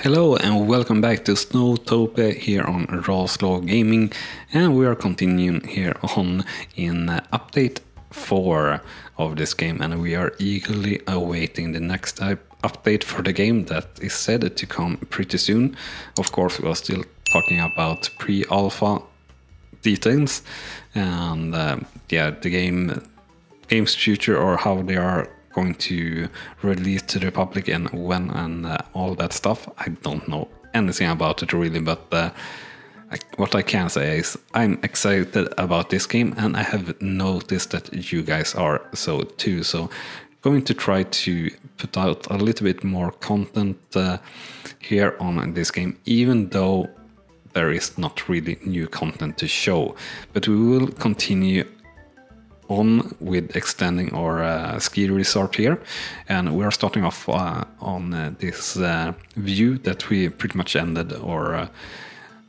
Hello and welcome back to SnowTopia here on RawSlowGaming, and we are continuing here on in update 4 of this game, and we are eagerly awaiting the next update for the game that is said to come pretty soon. Of course, we are still talking about pre-alpha details and the game's future, or how they are going to release to the public and when and all that stuff. I don't know anything about it really, but what I can say is I'm excited about this game, and I have noticed that you guys are so too. So going to try to put out a little bit more content here on this game, even though there is not really new content to show, but we will continue on with extending our ski resort here, and we are starting off on this view that we pretty much ended our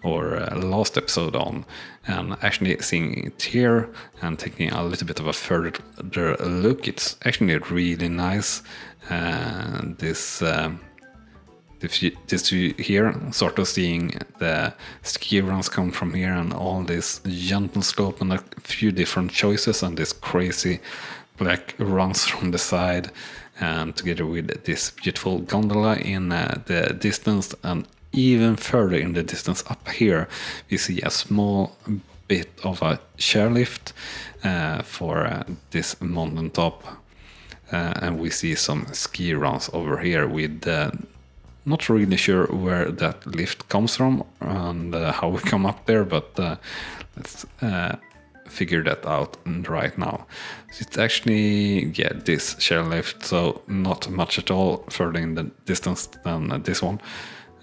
last episode on, and actually seeing it here and taking a little bit of a further look. It's actually really nice. This view here, sort of seeing the ski runs come from here, and all this gentle slope and a few different choices, and this crazy black runs from the side, and together with this beautiful gondola in the distance, and even further in the distance up here we see a small bit of a chairlift for this mountain top, and we see some ski runs over here with not really sure where that lift comes from and how we come up there, but let's figure that out right now. So it's actually, this chairlift, so not much at all further in the distance than this one.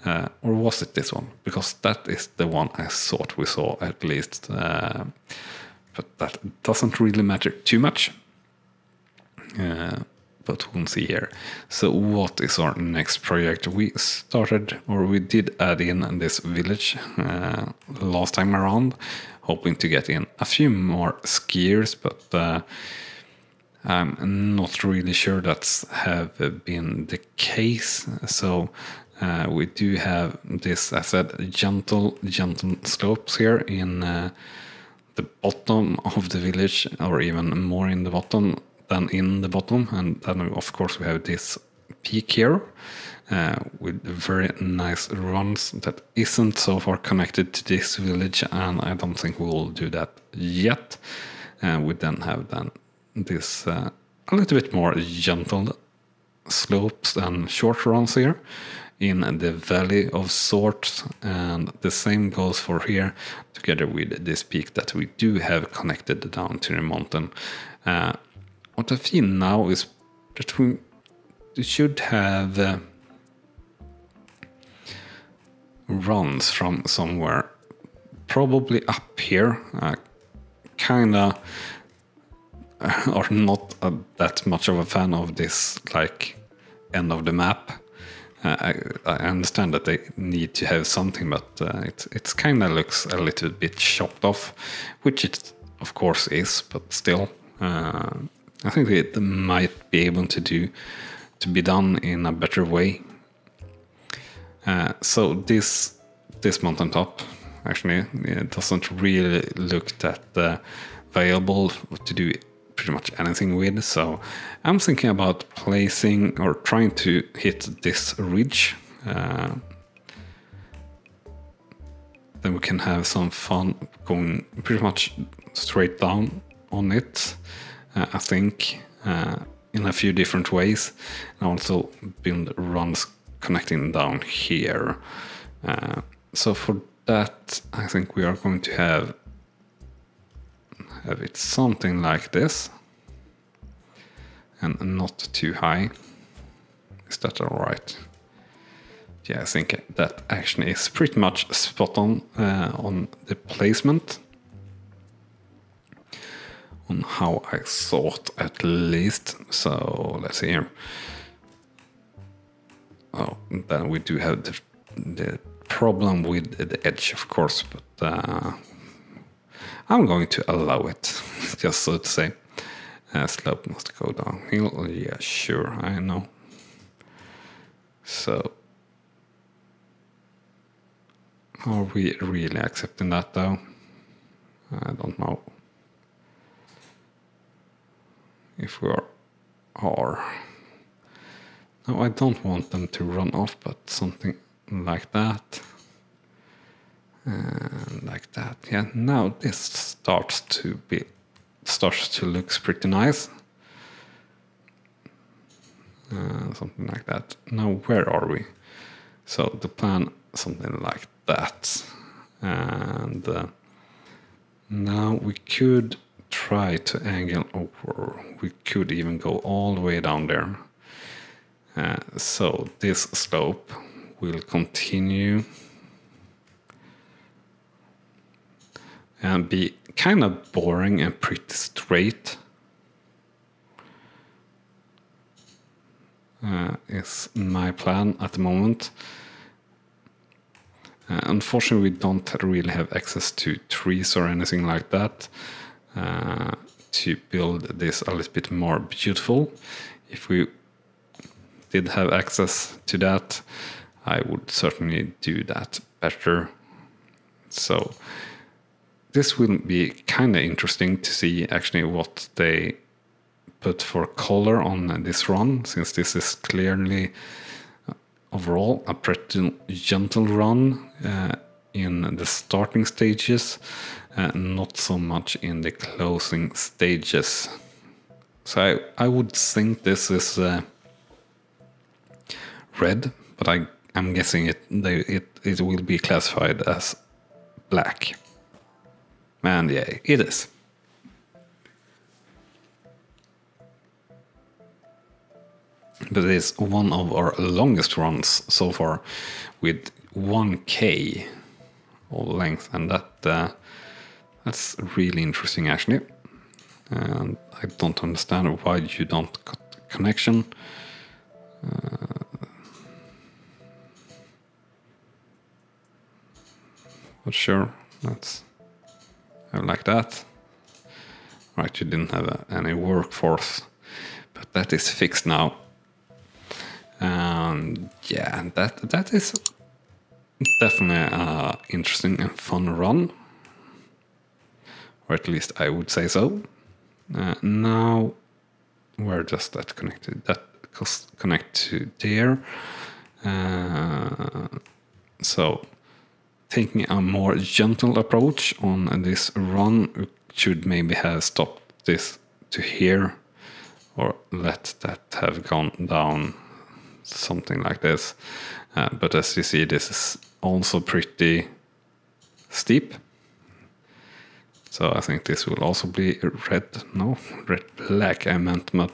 Or was it this one? Because that is the one I thought we saw at least. But that doesn't really matter too much. But we'll see here. So what is our next project? We did add in this village last time around, hoping to get in a few more skiers, but I'm not really sure that's have been the case. So we do have this, as I said, gentle slopes here in the bottom of the village, or even more in the bottom than in the bottom, and then of course we have this peak here with very nice runs that isn't so far connected to this village, and I don't think we will do that yet. We then have this a little bit more gentle slopes and short runs here in the valley of sorts, and the same goes for here, together with this peak that we do have connected down to the mountain. What I feel now is that we should have runs from somewhere, probably up here. Kinda are not that much of a fan of this like end of the map. I understand that they need to have something, but it kind of looks a little bit chopped off, which it of course is, but still. I think it might be able to be done in a better way. So this mountaintop actually, it doesn't really look that viable to do pretty much anything with. So I'm thinking about placing or trying to hit this ridge. Then we can have some fun going pretty much straight down on it. I think in a few different ways, and also build runs connecting down here. So for that, I think we are going to have it something like this, and not too high. Is that all right? Yeah, I think that actually is pretty much spot on the placement, on how I thought at least. So let's see here. Oh, then we do have the problem with the edge, of course, but I'm going to allow it, just so to say. Slope must go downhill. Yeah, sure, I know. So Are we really accepting that though? I don't know if we are. No, I don't want them to run off, but something like that. And like that. Yeah, now this starts to look pretty nice. Something like that. Now where are we? So the plan, something like that. And now we could try to angle over. We could even go all the way down there. So this slope will continue and be kind of boring and pretty straight. Is my plan at the moment. Unfortunately, we don't really have access to trees or anything like that to build this a little bit more beautiful. If we did have access to that, I would certainly do that better. So this will be kind of interesting to see actually what they put for color on this run, since this is clearly overall a pretty gentle run in the starting stages, not so much in the closing stages. So I would think this is red, but I'm guessing it will be classified as black. And yeah, it is. But it is one of our longest runs so far, with 1K of length, and that's really interesting actually. And I don't understand why you don't cut connection. But sure, let's have like that. Right, you didn't have any workforce, but that is fixed now. And yeah, that is definitely an interesting and fun run, or at least I would say so. Now where does that connect to there? So taking a more gentle approach on this run, we should maybe have stopped this to here, or let that have gone down something like this. But as you see, this is also pretty steep. So I think this will also be red black I meant, but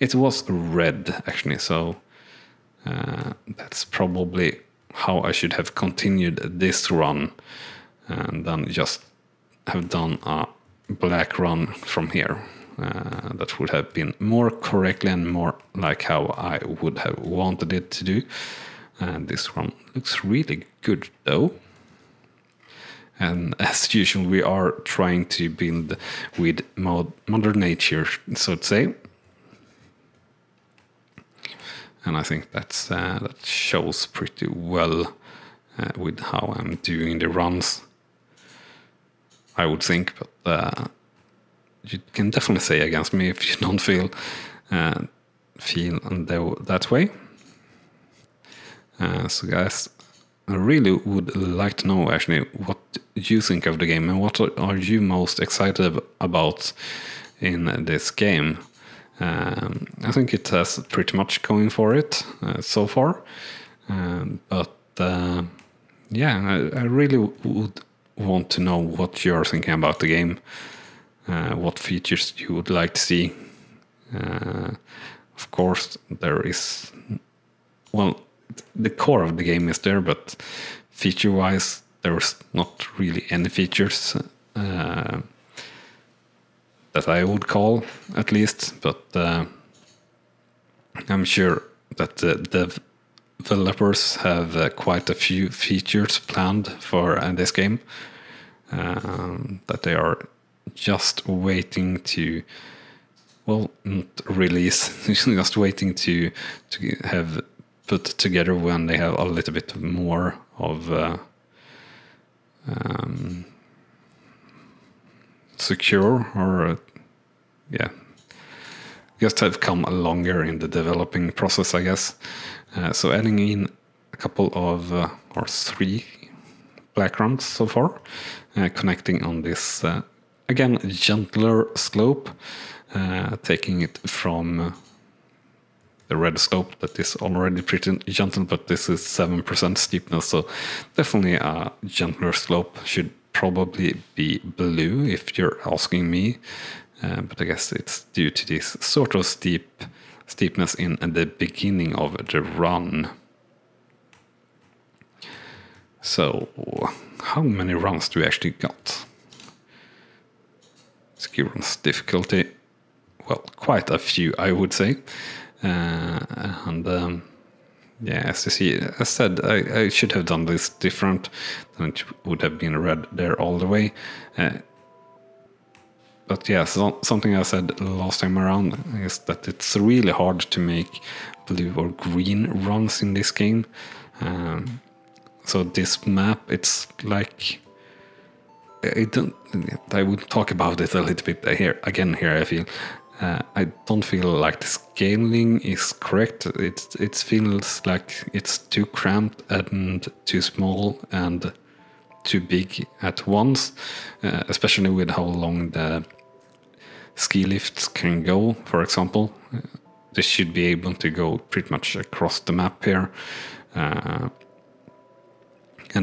it was red actually. So that's probably how I should have continued this run, and then just have done a black run from here. That would have been more correctly and more like how I would have wanted it to do. And this run looks really good though. And as usual, we are trying to build with Mother Nature, so to say. And I think that shows pretty well with how I'm doing the runs, I would think. But you can definitely say against me if you don't feel that way. So guys, I really would like to know actually what you think of the game, and what are you most excited about in this game. I think it has pretty much going for it so far, but yeah, I really would want to know what you're thinking about the game, what features you would like to see. Of course, there is, well, the core of the game is there, but feature-wise, there's not really any features that I would call, at least. But I'm sure that the developers have quite a few features planned for this game that they are just waiting to, well, not release, just waiting to have put together when they have a little bit more of secure, or yeah, just have come longer in the developing process, I guess. So adding in a couple of or 3 black runs so far, connecting on this again gentler slope, taking it from the red slope that is already pretty gentle, but this is 7% steepness, so definitely a gentler slope. Should probably be blue if you're asking me, but I guess it's due to this sort of steepness in the beginning of the run. So how many runs do we actually got? Skiruns difficulty, well, quite a few, I would say. Yeah, as you see, as said, I should have done this different, then it would have been red there all the way. But yeah, something I said last time around is that it's really hard to make blue or green runs in this game. So this map, it's like, I would talk about it a little bit here, I feel. I don't feel like the scaling is correct. It feels like it's too cramped and too small and too big at once, especially with how long the ski lifts can go, for example. This should be able to go pretty much across the map here. And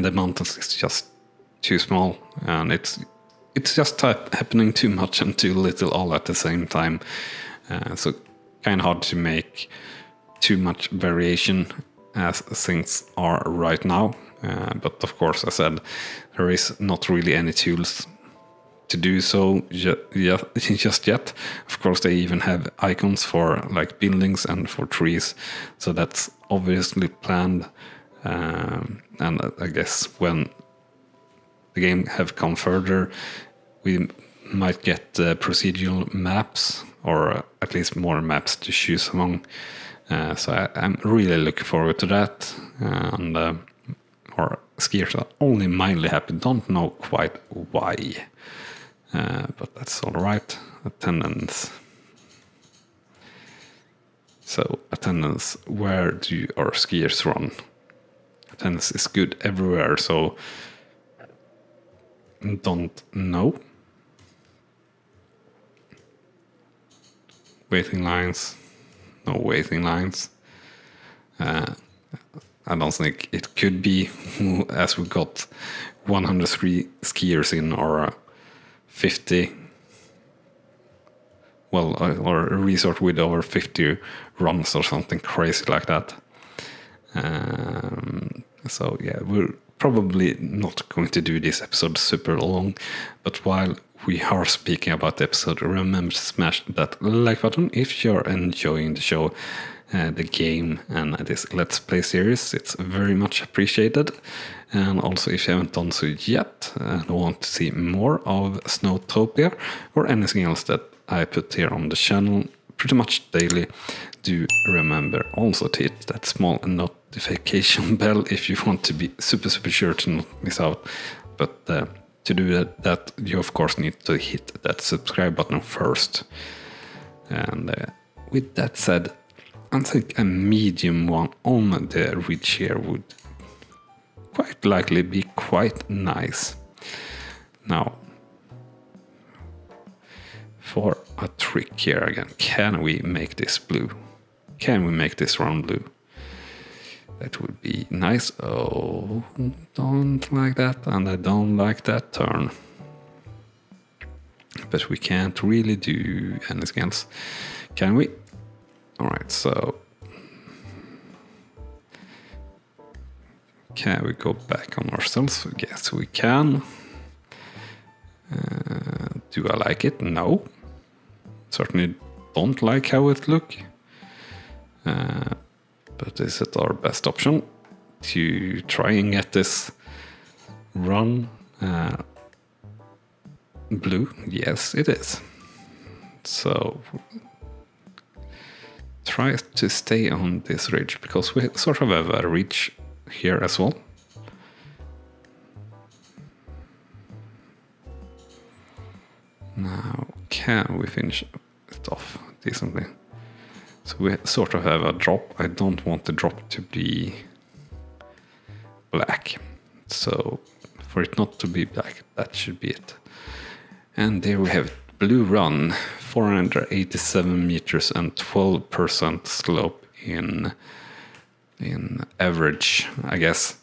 the mountains is just too small, and it's just happening too much and too little all at the same time. So kind of hard to make too much variation as things are right now. But of course, as I said, there is not really any tools to do so just yet. Of course, they even have icons for like buildings and for trees, so that's obviously planned. And I guess when the game have come further, we might get procedural maps, or at least more maps to choose among. So I'm really looking forward to that. And our skiers are only mildly happy, don't know quite why, but that's all right. Attendance. So attendance, where do our skiers run? Attendance is good everywhere, so don't know. Waiting lines, no waiting lines. I don't think it could be, as we got 103 skiers in, or 50. Well, or a resort with over 50 runs or something crazy like that. So yeah, we're probably not going to do this episode super long, but while we are speaking about the episode, remember to smash that like button if you're enjoying the show, the game, and this Let's Play series. It's very much appreciated. And also, if you haven't done so yet and want to see more of SnowTopia or anything else that I put here on the channel pretty much daily, do remember also to hit that small notification bell if you want to be super sure to not miss out. But to do that, you of course need to hit that subscribe button first. And with that said, I think a medium one on the ridge here would quite likely be quite nice. Now, for a trick here again, can we make this blue? Can we make this round blue? That would be nice. Oh, don't like that, and I don't like that turn. But we can't really do anything else, can we? Alright, so can we go back on ourselves? Yes, we can. Do I like it? No. Certainly don't like how it looks. But is it our best option to try and get this run blue? Yes, it is. So try to stay on this ridge, because we sort of have a ridge here as well. yeah, we finish it off decently. So we sort of have a drop. I don't want the drop to be black. So for it not to be black, that should be it. And there we have it. Blue run, 487 meters and 12% slope in average, I guess.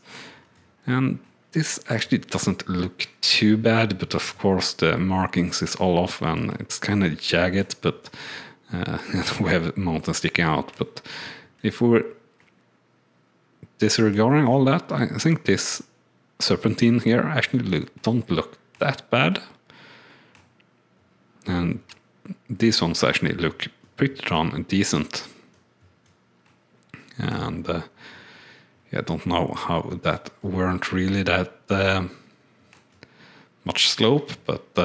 And this actually doesn't look too bad, but of course the markings is all off and it's kind of jagged, but we have mountains sticking out. But if we were disregarding all that, I think this serpentine here actually don't look that bad. And these ones actually look pretty darn decent. And yeah, I don't know how that weren't really that much slope, but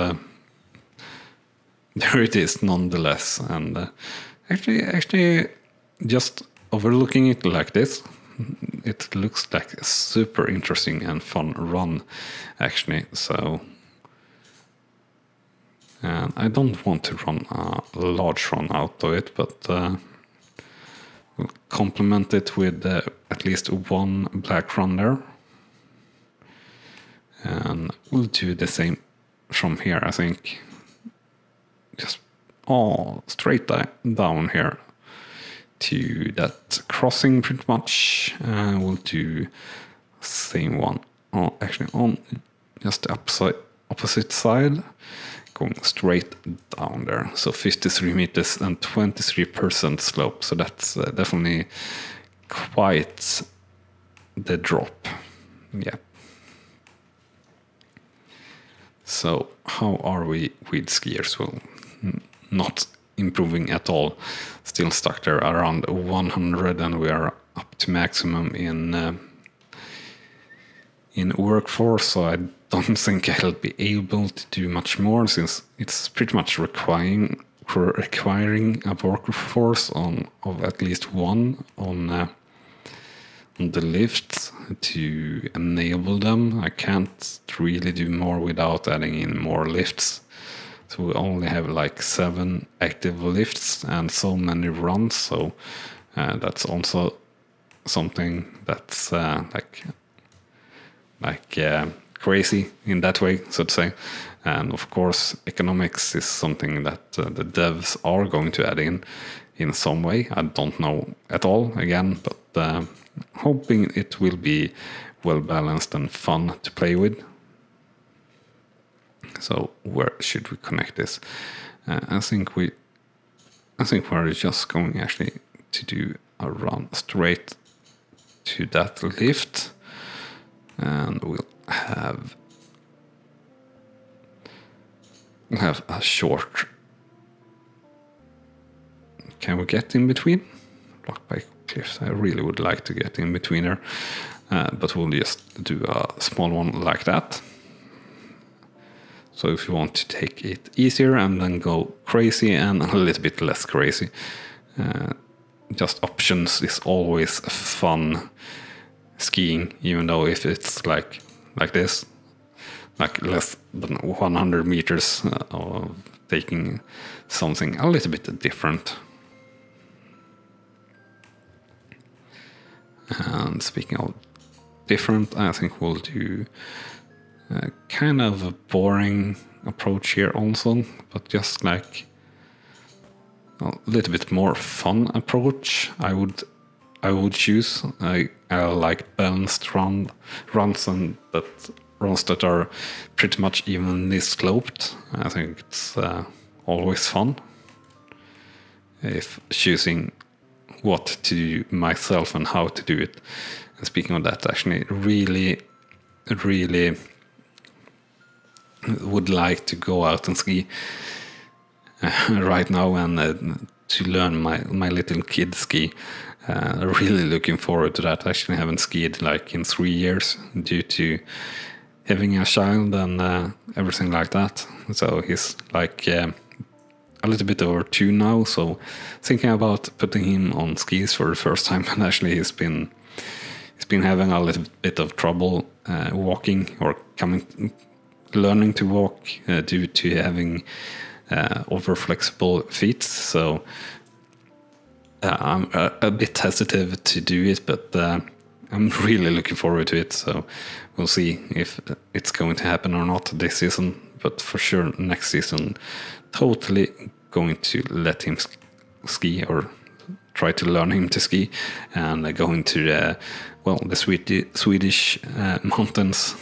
there it is nonetheless. And actually, just overlooking it like this, it looks like a super interesting and fun run, actually. So. And I don't want to run a large run out of it, but we'll complement it with at least one black run there. And we'll do the same from here, I think. Just straight down here to that crossing pretty much. We'll do same one. Actually on just the opposite side. Going straight down there. So 53 meters and 23% slope. So that's definitely quite the drop. Yeah. So how are we with skiers? Well, not improving at all. Still stuck there around 100, and we are up to maximum in workforce. So I don't think I'll be able to do much more, since it's pretty much requiring a workforce of at least one on the lifts to enable them. I can't really do more without adding in more lifts. So we only have like 7 active lifts and so many runs. So that's also something that's crazy in that way, so to say. And of course, economics is something that the devs are going to add in some way. I don't know at all, again, but hoping it will be well balanced and fun to play with. So where should we connect this? I think we're just going actually to do a run straight to that lift, and we'll have a short. Can we get in between? Blocked by cliffs. I really would like to get in between there, but we'll just do a small one like that. So if you want to take it easier and then go crazy and a little bit less crazy, just options is always fun skiing, even though if it's like this, like less than 100 meters of taking something a little bit different. And speaking of different, I think we'll do kind of a boring approach here also, but just like a little bit more fun approach. I would choose. I like balanced runs and runs that are pretty much evenly sloped. I think it's always fun if choosing what to do myself and how to do it. And speaking of that, actually really would like to go out and ski right now and to learn my little kid ski. Really looking forward to that. I actually haven't skied like in 3 years due to having a child and everything like that. So he's like a little bit over 2 now, so thinking about putting him on skis for the first time. And actually he's been having a little bit of trouble walking or learning to walk due to having over flexible feet, so I'm a bit hesitant to do it, but I'm really looking forward to it, so we'll see if it's going to happen or not this season, but for sure next season totally going to let him ski, or try to learn him to ski, and going to the Swedish mountains,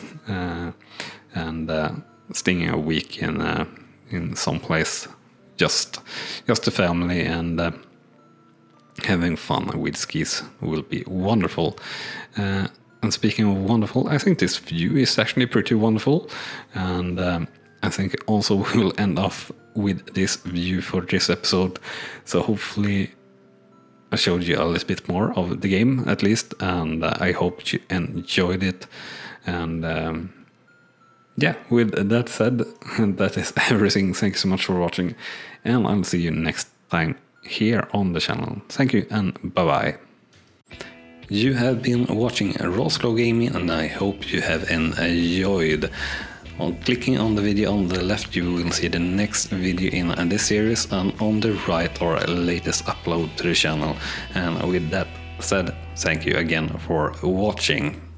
and staying a week in some place, just the family, and having fun with skis will be wonderful. And speaking of wonderful, I think this view is actually pretty wonderful, and I think also we'll end off with this view for this episode. So hopefully I showed you a little bit more of the game at least, and I hope you enjoyed it. And yeah, with that said, that is everything. Thanks so much for watching, and I'll see you next time here on the channel. Thank you, and bye bye. You have been watching RawSlowGaming, and I hope you have enjoyed. On clicking on the video on the left, you will see the next video in this series, and on the right, our latest upload to the channel. And with that said, thank you again for watching.